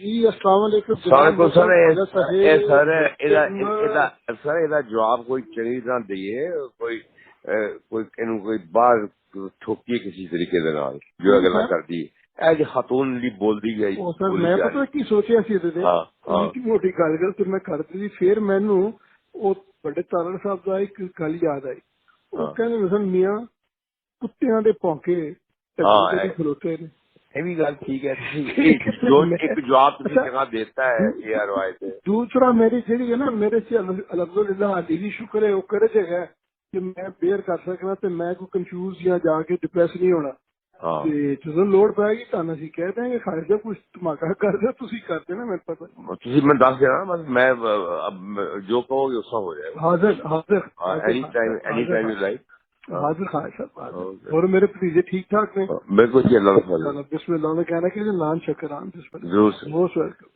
جی السلام علیکم سر ਇਹਦਾ ਜਵਾਬ ਕੋਈ ਚੰਗੀ ਤਰ੍ਹਾਂ ਦਈਏ, ਕੋਈ ਬਾਹਰ ਠੋਕੀਏ ਕਿਸੇ ਤਰੀਕੇ ਦੇ ਨਾਲ ਜੋ ਗੱਲਾਂ ਕਰਦੀ ਹੈ। ਇਹ ਖਾਤੂਨ ਦੀ ਬੋਲਦੀ ਗਈ ਸਰ, ਮੈਂ ਪਤਾ ਕੀ ਸੋਚਿਆ ਸੀ ਇਹਦੇ ਮੋਟੀ ਗੱਲ ਤੇ ਮੈਂ ਕਰਦੀ ਸੀ, ਫਿਰ ਮੈਨੂੰ ਉਹ ਵੱਡੇ ਤਾਰੜ ਸਾਹਿਬ ਦਾ ਇੱਕ ਗੱਲ ਯਾਦ ਆਈ। ਉਹ ਕਹਿੰਦੇ ਮਿਸਲ ਮੀਆਂ ਕੁੱਤਿਆਂ ਦੇ ਭੌਂਕੇ ਖਲੋਤੇ ਨੇ। ਇਹ ਵੀ ਗੱਲ ਠੀਕ ਹੈ, ਜੋ ਇੱਕ ਜਵਾਬ ਤੁਸੀਂ ਜਗ੍ਹਾ ਦੇਤਾ ਹੈ ਇਹ ਰਵਾਇਤ। ਦੂਸਰਾ ਮੇਰੀ ਜਿਹੜੀ ਹੈ ਨਾ, ਮੇਰੇ से अलहमदुलिल्लाह अली भी शुक्र है वो करे जगह कि मैं बेयर कर सकना ਤੇ ਮੈਂ ਕੋਈ ਕੰਫਿਊਜ਼ ਜਾਂ ਜਾ ਕੇ ਡਿਪਰੈਸ ਨਹੀਂ ਹੋਣਾ। ਤੇ ਜਦੋਂ ਲੋੜ ਪਏਗੀ ਤੁਹਾਨੂੰ ਅਸੀਂ ਕਹਿ ਦਿਆਂਗੇ ਖਾਲਿਦ ਕੁਝ ਧਮਾਕਾ ਕਰਦੇ ਤੁਸੀਂ ਕਰਦੇ ਨਾ, ਮੈਨੂੰ ਪਤਾ ਤੁਸੀਂ ਮੈਨੂੰ ਦੱਸ ਦੇਣਾ, ਬਸ ਮੈਂ ਜੋ ਕਹੋਗੇ ਉਸ ਹੋ ਜਾਏਗਾ। ਹਾਜ਼ਰ ਐਨੀ ਟਾਈਮ ਯੂ ਲਾਈਕ। हाजिर खान साहब और मेरे भतीजे ठीक ठाक ने? बिल्कुल जी, अल्लाह बिस्मिल्लाह में कहना कि नान शक्रान। जरूर, मोस्ट वेलकम।